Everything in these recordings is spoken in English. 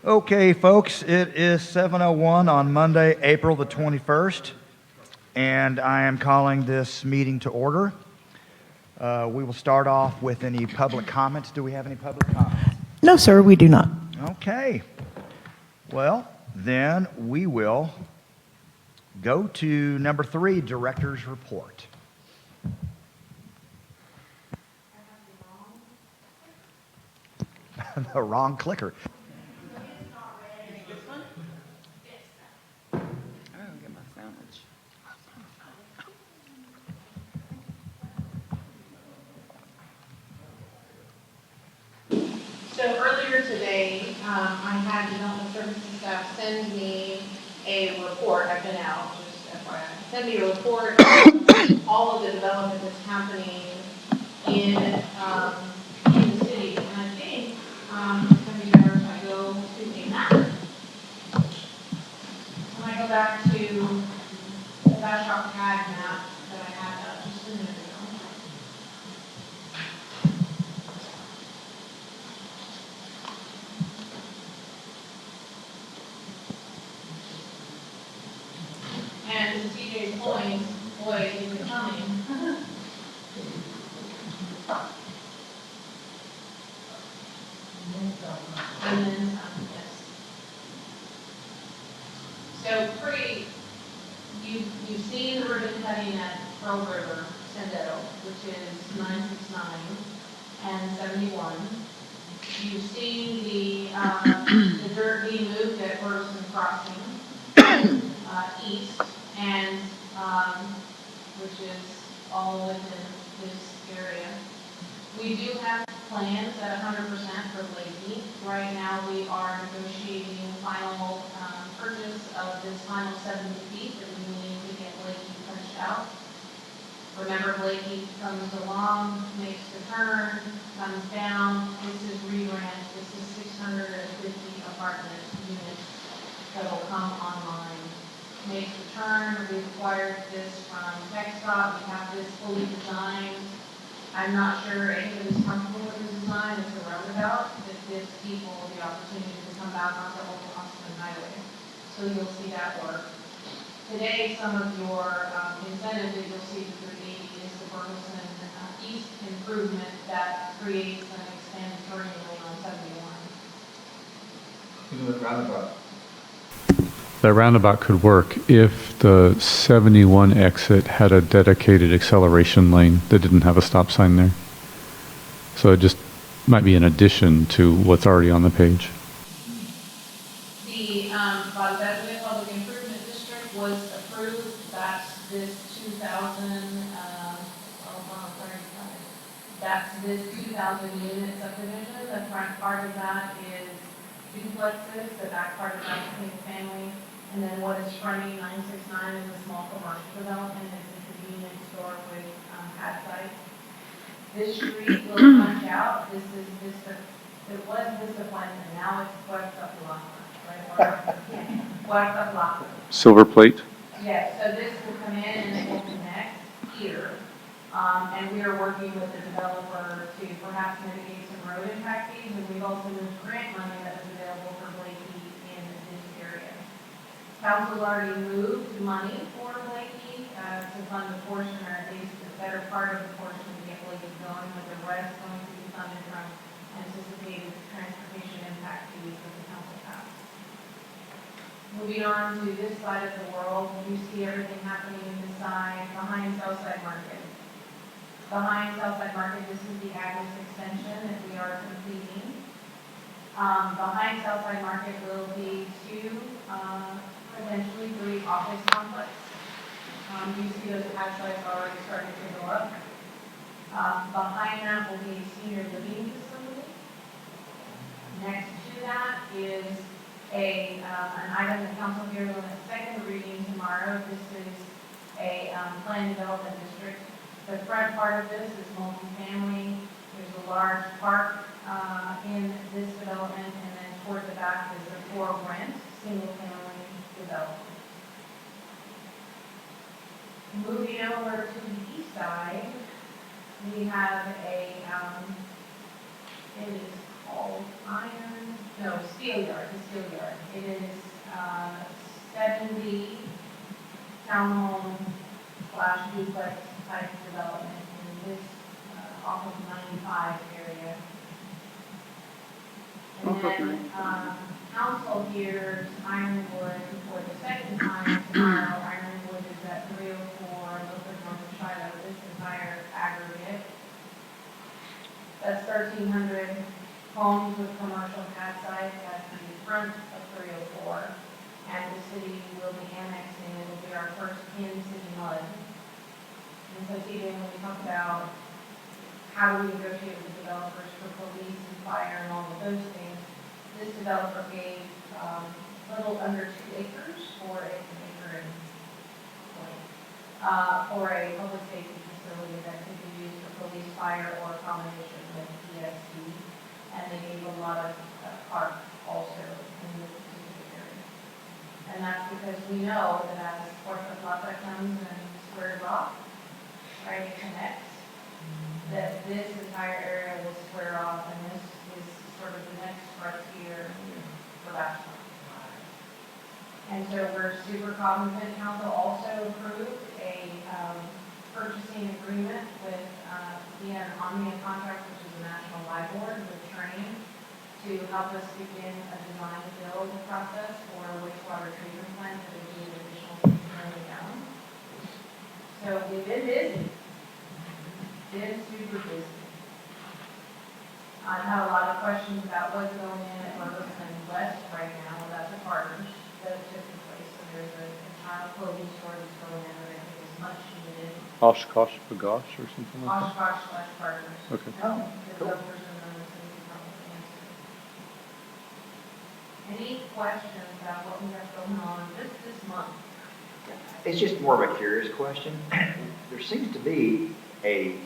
Okay, folks, it is 7:01 on Monday, April the 21st, and I am calling this meeting to order. We will start off with any public comments. Do we have any public comments? No, sir, we do not. Okay. Well, then we will go to number 3, Director's Report. The wrong clicker. So earlier today, I had development services staff send me a report. I've been out, just FYI. Send me a report on all of the development that's happening in the city. And I think it's going to be better if I go to a map. When I go back to the Bastrop CAD map that I had up just a minute ago. And to CJ's point, boy, is it coming. And then some, yes. So you've seen the ribbon cutting at Pearl River, Sendero, which is 969 and 71. You've seen the dirt being moved at Ferguson Crossing east, and which is all within this area. We do have plans at 100% for Blakey. Right now, we are negotiating final purchase of this final 70 feet that we need to get Blakey punched out. Remember, Blakey comes along, makes the turn, comes down. This is re-rent. This is 650 apartment units that will come online. Makes the turn. We acquired this from TechStop. We have this fully designed. I'm not sure anybody's comfortable with the design. It's a roundabout that gives people the opportunity to come back onto Old Austin Highway. So you'll see that work. Today, some of your incentives that you'll see through 80 is the Ferguson East improvement that creates an extended turning lane on 71. Isn't it roundabout? That roundabout could work if the 71 exit had a dedicated acceleration lane that didn't have a stop sign there. So it just might be an addition to what's already on the page. The Bastrop Public Improvement District was approved. That's this 2000. That's this 2,000 unit subdivision. The front part of that is duplexes. The back part of that is single family. And then what is fronting 969 is a small commercial development. It's a convenience store with pad sites. This street will punch out. This is Vista. It was Vista Plaza, and now it's Puerto Blanca, right? Puerto Blanca. Silver plate? Yes. So this will come in and it will connect here. And we are working with the developer to perhaps mitigate some road impact fees. And we've also moved grant money that is available for Blakey in this area. Council already moved money for Blakey to fund a portion, or at least the better part of the portion to get Blakey going, with the rest going to be funded from anticipated transportation impact fees that the council passed. Moving on to this side of the world, you see everything happening in this side behind Southside Market. Behind Southside Market, this is the Agnes extension that we are completing. Behind Southside Market will be 2, eventually 3 office complexes. You see those pad sites already starting to go up. Behind that will be a senior living facility. Next to that is an item the council hears on the second reading tomorrow. This is a planned development district. The front part of this is multifamily. There's a large park in this development, and then toward the back is a for-rent single-family development. Moving over to the east side, we have it is called Iron, no, Steel Yard, the Steel Yard. It is, 70 townhome slash duplex type development in this, off of 95 area. And then, council hears Ironwood for the second time tomorrow. Ironwood is at 304, Milford North Shiloh, this entire aggregate. That's 1,300 homes with commercial pad sites at the front of 304. And the city will be annexing, it will be our first in-city mud. And so, Stephen, when we talk about how do we negotiate with the developers for police and fire and all of those things, this developer gave a little under 2 acres for an acre and 20, for a public safety facility that could be used for police, fire, or a combination with ESD. And they gave a lot of park also in this specific area. And that's because we know that as Port of Plata comes and squares off, right, it connects, that this entire area will square off, and this is sort of the next frontier for Bastrop. And so we're super cognizant. Council also approved a purchasing agreement with an Omnia contract, which is a national live board with Train, to help us begin a design build process for a wastewater treatment plant that would be an additional 6 million gallons. So we've been busy. Been super busy. I've had a lot of questions about what's going in at Ferguson West right now. Well, that's a partners that is taking place. So there's a entire clothing store that's going in there. I think it's much needed. Oshkosh Bagosh or something like that? Oshkosh slash partners. Okay. Oh, developers and then the city probably answer. Any questions about what we have going on this month? It's just more of a curious question. There seems to be a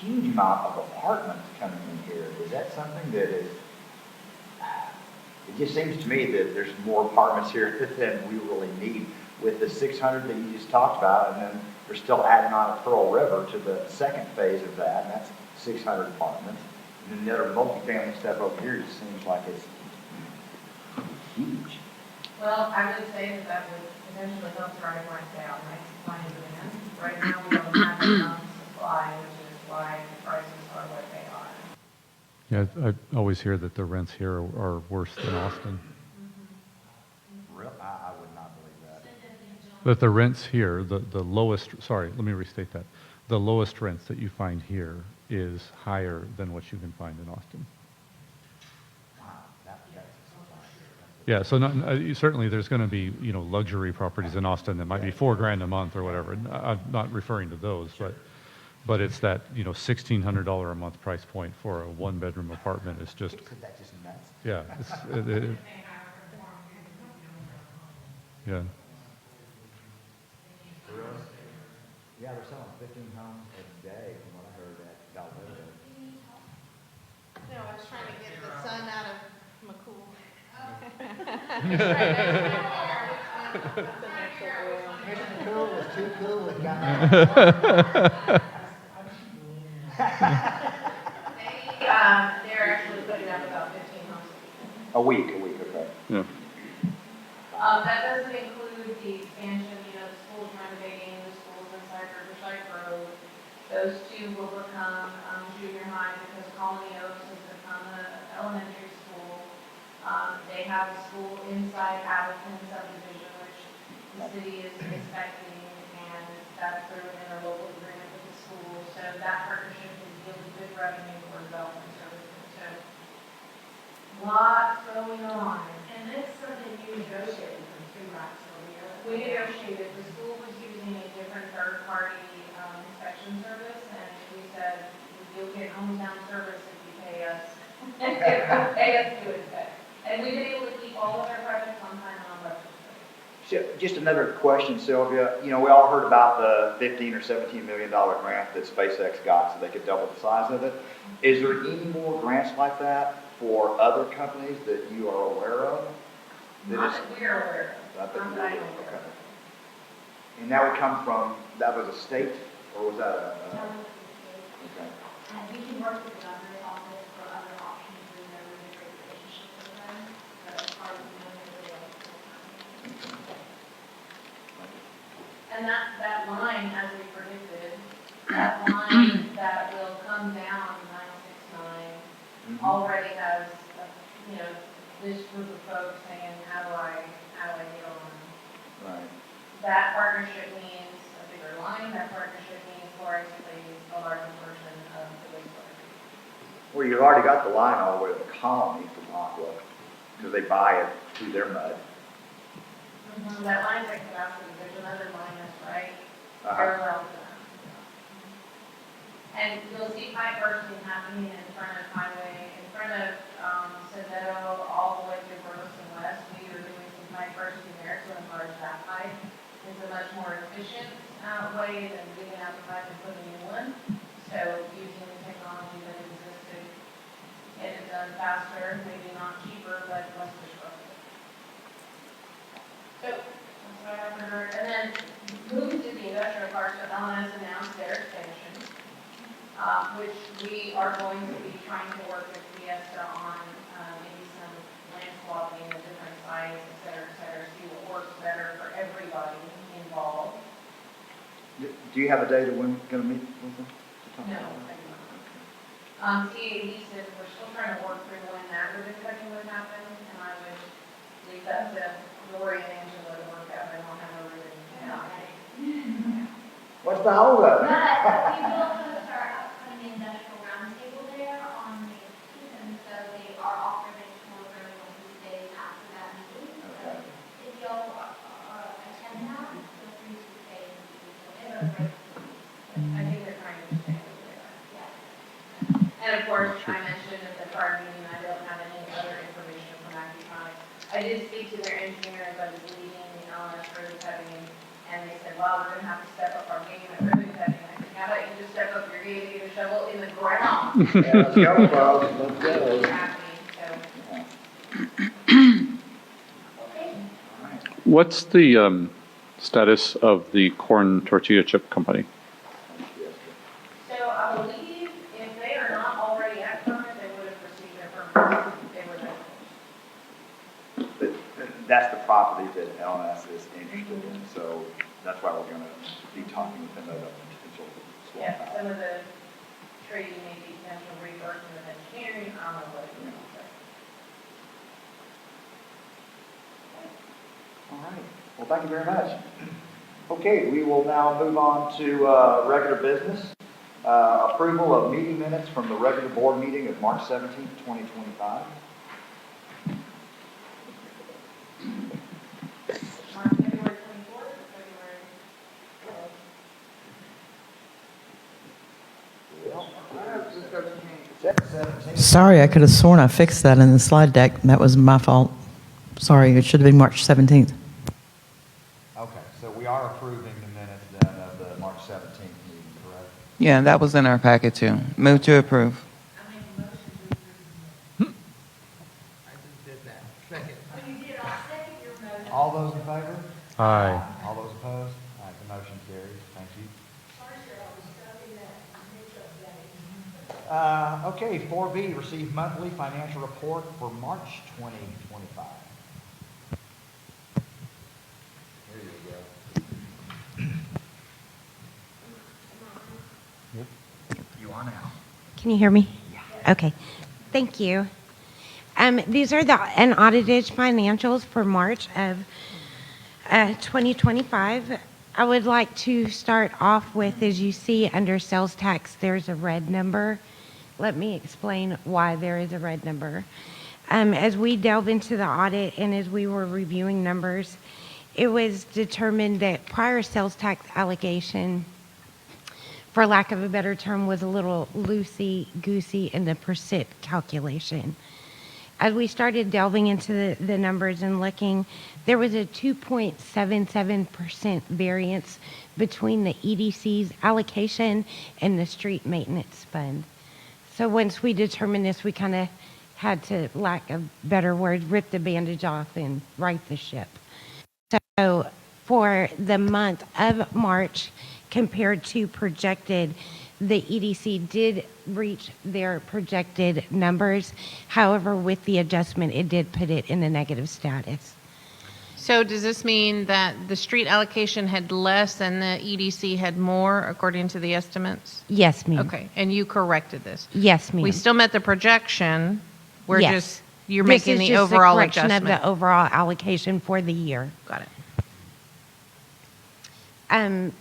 huge amount of apartments coming in here. Is that something that is, it just seems to me that there's more apartments here than we really need with the 600 that you just talked about, and then they're still adding on a Pearl River to the second phase of that, and that's 600 apartments. And then the other multifamily stuff over here just seems like it's huge. Well, I would say that would potentially help drive rent down, right? Supply and demand. Right now, we don't have enough supply, which is why the prices are what they are. Yeah, I always hear that the rents here are worse than Austin. Real, I would not believe that. But the rents here, the lowest, sorry, let me restate that. The lowest rents that you find here is higher than what you can find in Austin. Wow, that's Yeah, so certainly there's going to be, luxury properties in Austin that might be $4,000 a month or whatever. I'm not referring to those, but it's that, $1,600 a month price point for a one-bedroom apartment is just, isn't that just nuts? yeah, yeah. Yeah, they're selling 15 homes a day from what I heard at Galveston. No, I was trying to get the sun out of McCool. Cool, it was too cool, it got They're actually putting up about 15 homes. a week, okay. Yeah. That doesn't include the expansion, the schools renovating, the schools inside Riverside Road. Those two will become junior high because Colony Oaks has become an elementary school. They have a school inside Appleton subdivision, which the city is inspecting, and that's through an interlocal agreement with the school. So that partnership has yielded good revenue for development services. So lots going on. And that's something you negotiated from two rights earlier. We negotiated, the school was using a different third-party inspection service, and we said, you'll get hometown service if you pay us, pay us to inspect. And we've been able to keep all of our projects on time and on budget. So, just another question, Sylvia. We all heard about the $15 or $17 million grant that SpaceX got so they could double the size of it. Is there any more grants like that for other companies that you are aware of? Not that we're aware of. Not that Not you're that I'm aware of, aware of. okay. And that would come from, that was a state, or was that a? Okay. And we can work with the governor's office for other options in there. And that line, as we predicted, that line that will come down 969 already has, this group of folks saying, how do I get on? Right. That partnership means a bigger line, that partnership means Florence plays a larger portion of the wastewater treatment. Well, you've already got the line all the way to the colony from Aqua, because they buy it through their mud. That line's like capacity, there's another line that's right Uh-huh. parallel to that. And you'll see pipe bursting happening in front of highway, in front of, Sonetto, all the way to Gross and West. We are doing some pipe bursting there to enlarge that pipe. It's a much more efficient, way than digging out the pipe and putting a new one. So using the technology that exists to get it done faster, maybe not cheaper, but less disruptive. So, that's what I haven't heard. And then moving to the industrial park, so LNS announced their expansion, which we are going to be trying to work with Fiesta on, maybe some land swapping at different sites, et cetera, see what works better for everybody involved. Do you have a date of when we're going to meet with them? to talk No, about I it? do not. TAD says we're still trying to work through when that ribbon cutting would happen, and I would leave that to Lori and Angela to work out. I don't have a ribbon. What's the holdup? But we will host our upcoming industrial roundtable there on May 18th, and so they are offering it for everyone who stays after that meeting. So Okay. if y'all attend that, feel free to stay and be with them. I think they're trying to stay where they are. Yeah. And of course, I mentioned at the prior meeting, I don't have any other information from Accutronics. I did speak to their engineer as I was leaving the LNS ribbon cutting, and they said, well, we're gonna have to step up our game at ribbon cutting. I said, how about you just step up your game and get a shovel in the ground? Yeah, let's go, folks, let's go. Happening, so. Okay. All right. What's the status of the corn tortilla chip company? So I believe if they are not already at permit, they would have received their permit. They were there. That's the property that LNS is interested in, so that's why we're going to be talking with them about a potential swap Yeah, out. some of the trading may be potential reimbursement of engineering, I don't know what it is. All right, well, thank you very much. Okay, we will now move on to regular business. Approval of meeting minutes from the regular board meeting of March 17th, 2025. March, February 24th, or February 17th. Sorry, I could have sworn I fixed that in the slide deck. That was my fault. Sorry, it should have been March 17th. Okay, so we are approving the minutes then of the March 17th meeting, correct? Yeah, that was in our packet too. Move to approve. All those in favor? Aye. All those opposed? All right, the motion carries. Thank you. Okay, 4B, receive monthly financial report for March 2025. There you go. You are now. Can you hear me? Okay, thank you. These are the unaudited financials for March of 2025. I would like to start off with, as you see under sales tax, there's a red number. Let me explain why there is a red number. As we delve into the audit and as we were reviewing numbers, it was determined that prior sales tax allocation, for lack of a better term, was a little loosey-goosey in the percent calculation. As we started delving into the numbers and looking, there was a 2.77% variance between the EDC's allocation and the street maintenance fund. So once we determined this, we kind of had to, lack of better words, rip the bandage off and right the ship. So for the month of March, compared to projected, the EDC did reach their projected numbers. However, with the adjustment, it did put it in a negative status. So does this mean that the street allocation had less and the EDC had more, according to the estimates? Yes, ma'am. Okay, and you corrected this? Yes, ma'am. We still met the projection, we're Yes. just, you're This making is the just overall correction adjustment? of the overall allocation for the year. Got it.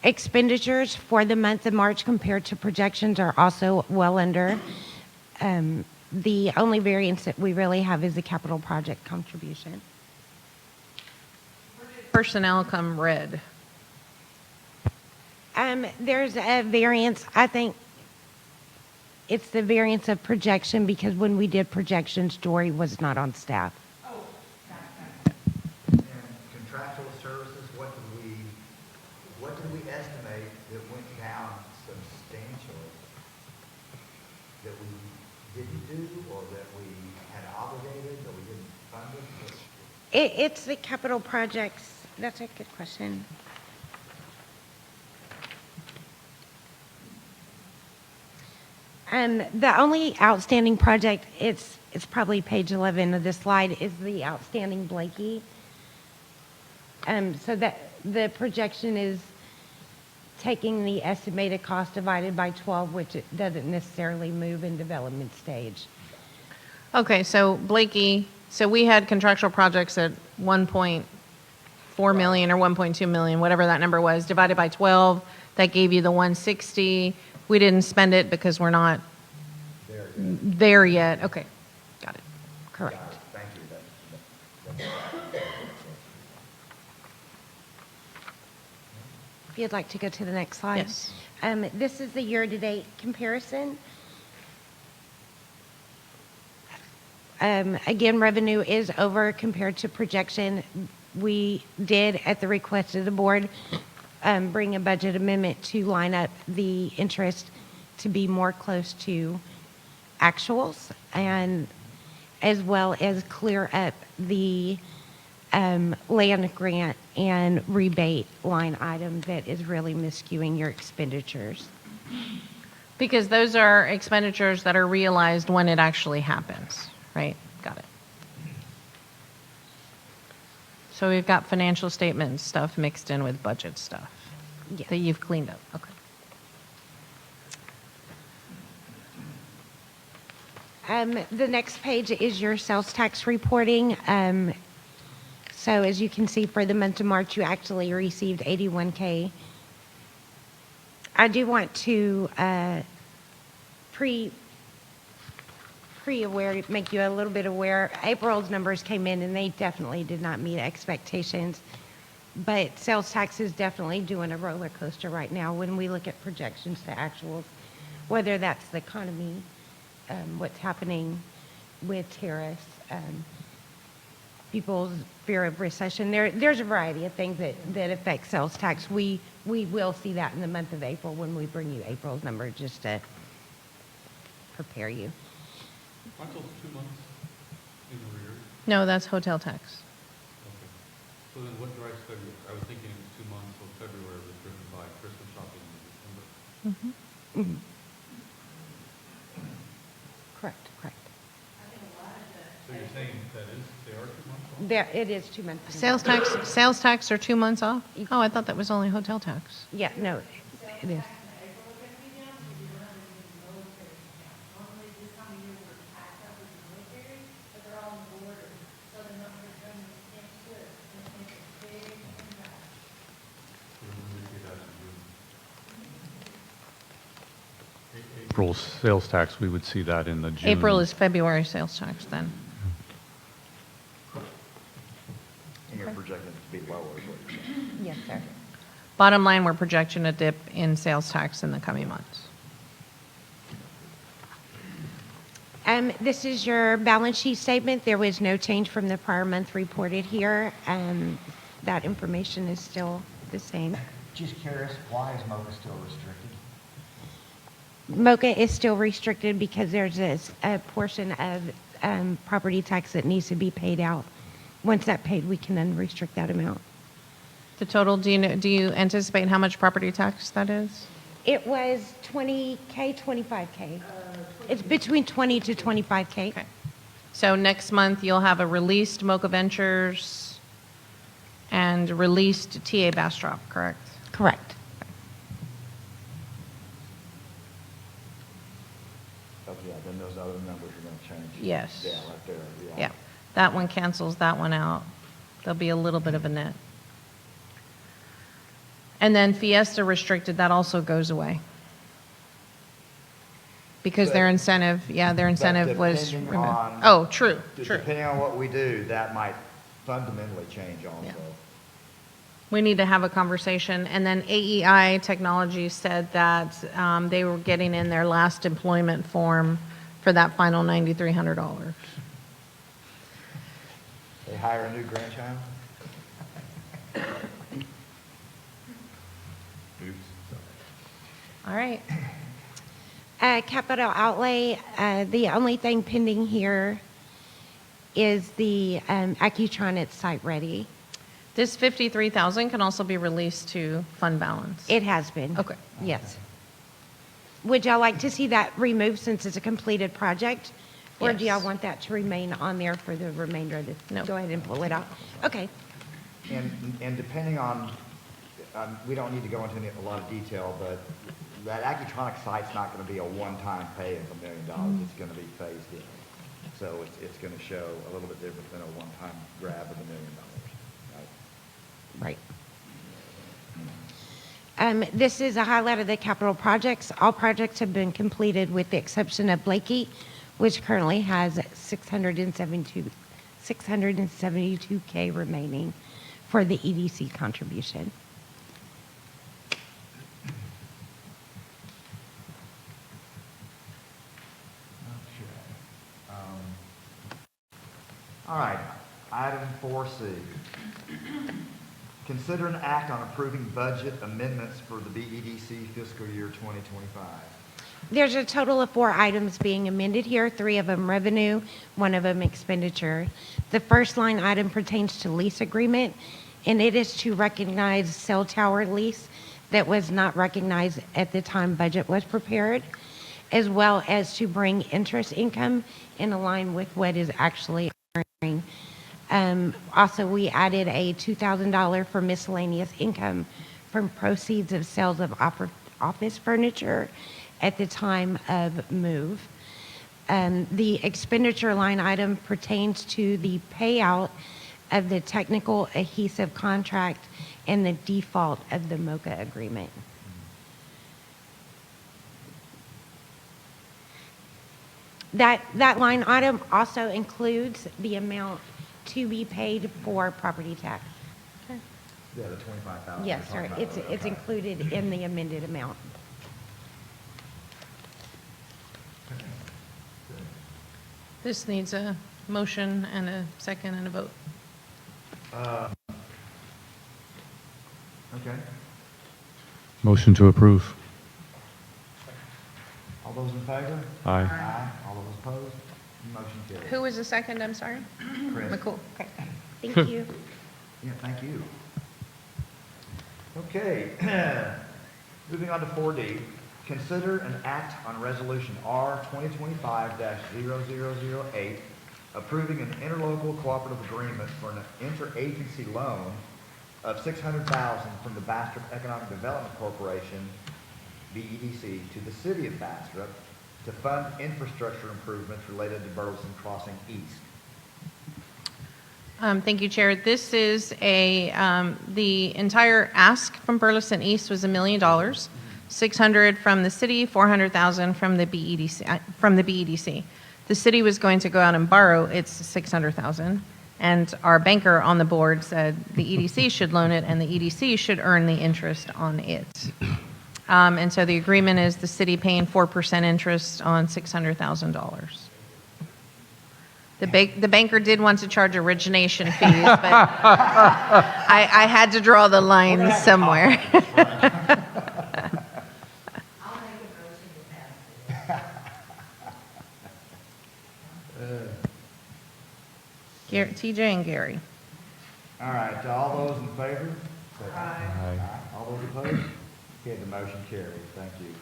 Expenditures for the month of March compared to projections are also well under. The only variance that we really have is the capital project contribution. Personnel come red. There's a variance, I think it's the variance of projection because when we did projections, Dory was not on staff. And contractual services, what did we estimate that went down substantially? That we didn't do, or that we had obligated, or we didn't fund it? It's the capital projects, that's a good question. The only outstanding project, it's probably page 11 of this slide, is the outstanding Blakey. So that the projection is taking the estimated cost divided by 12, which it doesn't necessarily move in development stage. Okay, so Blakey, so we had contractual projects at 1.4 million or 1.2 million, whatever that number was, divided by 12, that gave you the 160. We didn't spend it because we're not there yet. Okay, got it. Correct. Thank you. If you'd like to go to the next slide. Yes. This is the year-to-date comparison. Again, revenue is over compared to projection. We did, at the request of the board, bring a budget amendment to line up the interest to be more close to actuals, and as well as clear up the land grant and rebate line item that is really miscuing your expenditures. Because those are expenditures that are realized when it actually happens, right? Got it. So we've got financial statement stuff mixed in with budget stuff Yes. that you've cleaned up. Okay. The next page is your sales tax reporting. So as you can see, for the month of March, you actually received 81K. I do want to pre-aware, make you a little bit aware. April's numbers came in and they definitely did not meet expectations. But sales tax is definitely doing a roller coaster right now when we look at projections to actuals, whether that's the economy, what's happening with tariffs, people's fear of recession. There's a variety of things that affect sales tax. We will see that in the month of April when we bring you April's number, just to prepare you. Aren't those 2 months in arrears? No, that's hotel tax. Okay. So then what drives February? I was thinking it was 2 months, so February was driven by Christmas shopping in December. Correct. So you're saying they are 2 months off? There, it is 2 months. Sales tax are 2 months off? Oh, I thought that was only hotel tax. Yeah, no, it is. April's sales tax, we would see that in the June. April is February sales tax then. And you're projecting it to be lower, is what you're saying. Yes, sir. Bottom line, we're projecting a dip in sales tax in the coming months. This is your balance sheet statement. There was no change from the prior month reported here. That information is still the same. Just curious, why is MOCA still restricted? MOCA is still restricted because there's a portion of property tax that needs to be paid out. Once that's paid, we can then restrict that amount. The total, do you anticipate how much property tax that is? It was 20K, 25K. It's between 20 to 25K. Okay. So next month, you'll have a released Mocha Ventures and released TA Bastrop, correct? Correct. Oh, yeah, then those other numbers are gonna change. Yes. Yeah, right there, yeah. Yeah, that one cancels that one out. There'll be a little bit of a net. And then Fiesta restricted, that also goes away. Because their But- incentive, their incentive was depending removed. on- Oh, true, true. Depending on what we do, that might fundamentally change also. Yeah. We need to have a conversation. And then AEI Technology said that they were getting in their last employment form for that final $9,300. They hire a new grandchild? Oops, sorry. All right. Capital outlay, the only thing pending here is the Accutron at site ready. This 53,000 can also be released to fund balance. It has been. Okay. Yes. Would y'all like to see that removed since it's a completed project? Or do y'all Yes. want that to remain on there for the remainder of the? No. Go ahead and pull it out. Okay. And depending on, we don't need to go into a lot of detail, but that Accutronic site's not gonna be a one-time pay of $1 million. It's gonna be phased in. So it's gonna show a little bit different than a one-time grab of $1 million, right? Right. This is a highlight of the capital projects. All projects have been completed with the exception of Blakey, which currently has 672K remaining for the EDC contribution. Okay. All right, item 4C. Consider an act on approving budget amendments for the BEDC fiscal year 2025. There's a total of 4 items being amended here, 3 of them revenue, 1 of them expenditure. The first line item pertains to lease agreement, and it is to recognize cell tower lease that was not recognized at the time budget was prepared, as well as to bring interest income in line with what is actually occurring. Also, we added a $2,000 for miscellaneous income from proceeds of sales of office furniture at the time of move. The expenditure line item pertains to the payout of the technical adhesive contract and the default of the MOCA agreement. That line item also includes the amount to be paid for property tax. Yeah, the 25,000. Yes, sir, it's included in the amended amount. This needs a motion and a second and a vote. Okay. Motion to approve. All those in favor? Aye. Aye. All those opposed? Motion carries. Who was the second, I'm sorry? Chris. McCool, okay. Thank you. Yeah, thank you. Okay, moving on to 4D. Consider an act on resolution R 2025-0008, approving an interlocal cooperative agreement for an interagency loan of $600,000 from the Bastrop Economic Development Corporation, BEDC, to the City of Bastrop to fund infrastructure improvements related to Burleson Crossing East. Thank you, Chair. This is the entire ask from Burleson East was $1 million, 600 from the city, 400,000 from the BEDC. The city was going to go out and borrow its 600,000, and our banker on the board said the EDC should loan it, and the EDC should earn the interest on it. And so the agreement is the city paying 4% interest on $600,000. The banker did want to charge origination fees, but I had to draw the line somewhere. I'll make a motion to pass it. TJ and Gary. All right, all those in favor? Say Aye. Aye. All those opposed? Okay, the motion carries. Thank you.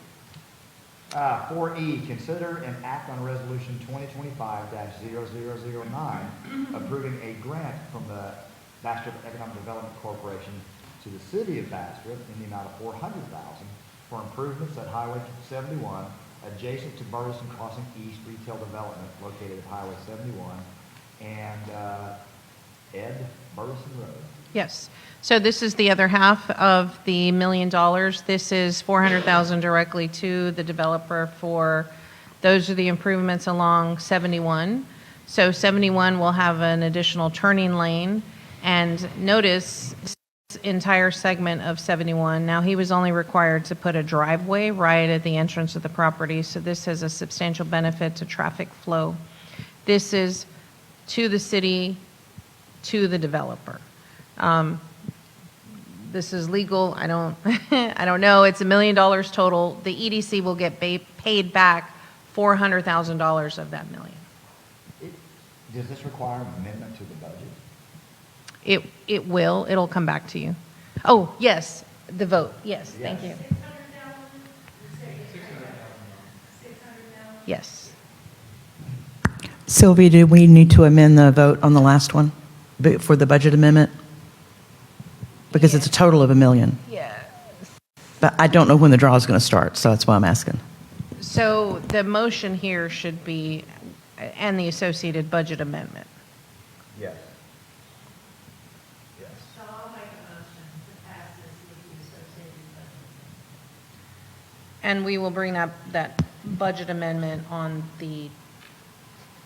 4E, consider and act on resolution 2025-0009, approving a grant from the Bastrop Economic Development Corporation to the City of Bastrop in the amount of $400,000 for improvements at Highway 71 adjacent to Burleson Crossing East Retail Development located at Highway 71 and Ed Burleson Road. Yes. So this is the other half of the $1 million. This is $400,000 directly to the developer for, those are the improvements along 71. So 71 will have an additional turning lane. And notice this entire segment of 71, now he was only required to put a driveway right at the entrance of the property. So this has a substantial benefit to traffic flow. This is to the city, to the developer. This is legal. I don't, I don't know. It's $1 million total. The EDC will get paid back $400,000 of that million. Does this require an amendment to the budget? It will. It'll come back to you. Oh, yes, the vote. Yes, thank you. Yes. Sylvia, do we need to amend the vote on the last one for the budget amendment? Because it's a total of $1 million. Yeah. But I don't know when the draw is going to start, so that's why I'm asking. So the motion here should be, and the associated budget amendment. Yes. Yes. So I'll make a motion to pass this with the associated budget. And we will bring up that budget amendment on the,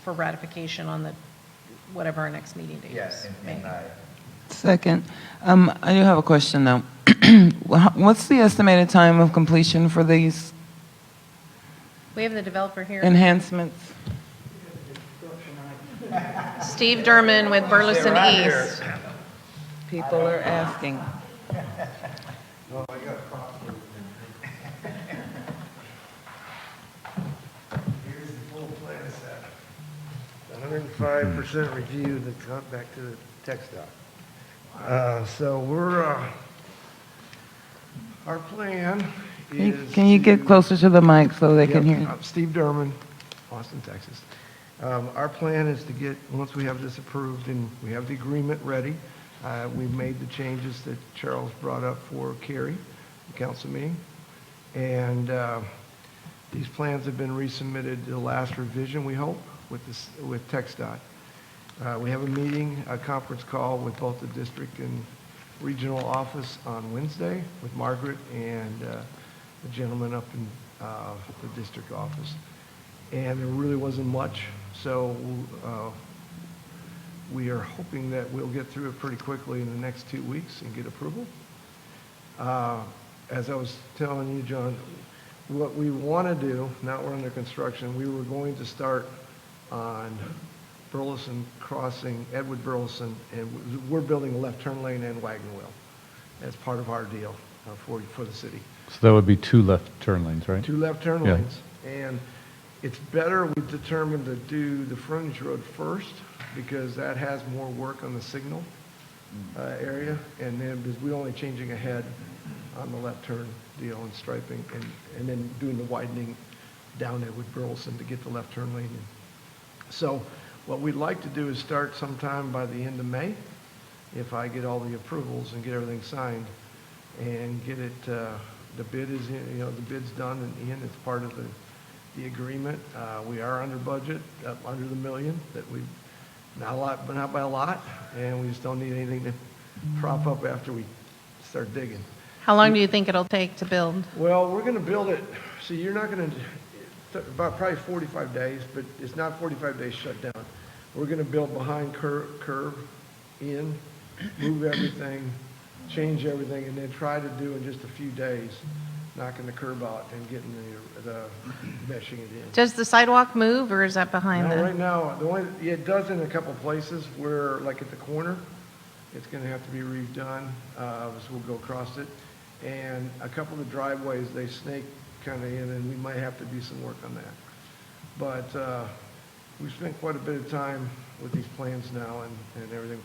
for ratification on the, whatever our next meeting date is. Yes, May. Second. I do have a question, though. What's the estimated time of completion for these We have the developer here. enhancements? Steve Derman with Burleson right East. People are asking. Here's the full plan set. 105% review that got back to the text doc. So we're, our plan is. Can you get closer to the mic so they can Yep, hear? I'm Steve Derman, Austin, Texas. Our plan is to get, once we have this approved and we have the agreement ready, we've made the changes that Charles brought up for Carrie, the council meeting. And these plans have been resubmitted to the last revision, we hope, with TxDOT. We have a meeting, a conference call with both the district and regional office on Wednesday with Margaret and the gentleman up in the district office. And there really wasn't much, so we are hoping that we'll get through it pretty quickly in the next 2 weeks and get approval. As I was telling you, John, what we want to do, now we're under construction, we were going to start on Burleson Crossing, Edward Burleson, and we're building a left turn lane and wagon wheel as part of our deal for the city. So that would be 2 left turn lanes, right? 2 left turn Yeah. lanes. And it's better, we've determined to do the frontage road first because that has more work on the signal area. And then, because we're only changing a head on the left turn deal and striping and then doing the widening down Edward Burleson to get the left turn lane in. So what we'd like to do is start sometime by the end of May, if I get all the approvals and get everything signed and get it, the bid is in, the bid's done and in, it's part of the agreement. We are under budget, up under the $1 million that we've, not a lot, but not by a lot, and we just don't need anything to prop up after we start digging. How long do you think it'll take to build? Well, we're going to build it, so you're not going to, about probably 45 days, but it's not 45 days shut down. We're going to build behind curve in, move everything, change everything, and then try to do in just a few days, knocking the curb out and getting the meshing it in. Does the sidewalk move, or is that behind Now, the? right now, it does in a couple places where, like at the corner, it's going to have to be redone, so we'll go across it. And a couple of the driveways, they snake kind of in, and we might have to do some work on that. But we've spent quite a bit of time with these plans now and everything.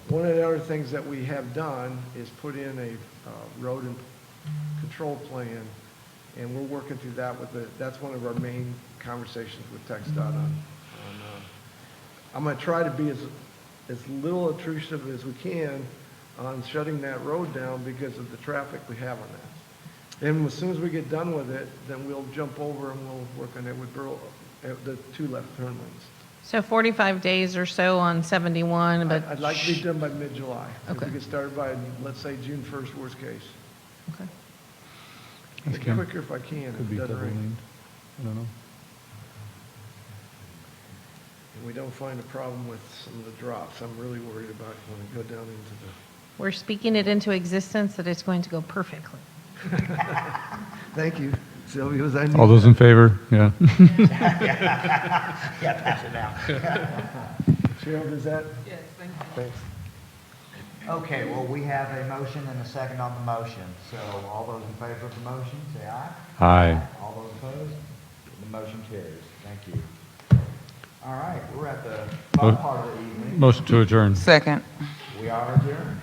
One of the other things that we have done is put in a road and control plan And we're working through that that's one of our main conversations with TxDOT on I'm going to try to be as little intrusive as we can on shutting that road down because of the traffic we have on that. And as soon as we get done with it, then we'll jump over and we'll work on it with the 2 left turn lanes. So 45 days or so on 71, but. I'd like to be done by mid-July. If Okay. we get started by, let's say, June 1st, worst case. Okay. Thanks, Ken. Quicker if I can, if Could be it doesn't double rain. laned. I don't know. And we don't find a problem with some of the drops. I'm really worried about when we go down into We're speaking it into existence that it's going to go perfectly. Thank you, Sylvia, was I All those in favor? Yeah. Yeah, pass it down. Cheryl, does that? Yes, thanks. Okay, well, we have a motion and a second on the motion. So all those in favor of the motion, say aye. Aye. All those opposed? The motion carries. Thank you. All right, we're at the fun part of the evening. Motion to adjourn. Second. We are adjourned.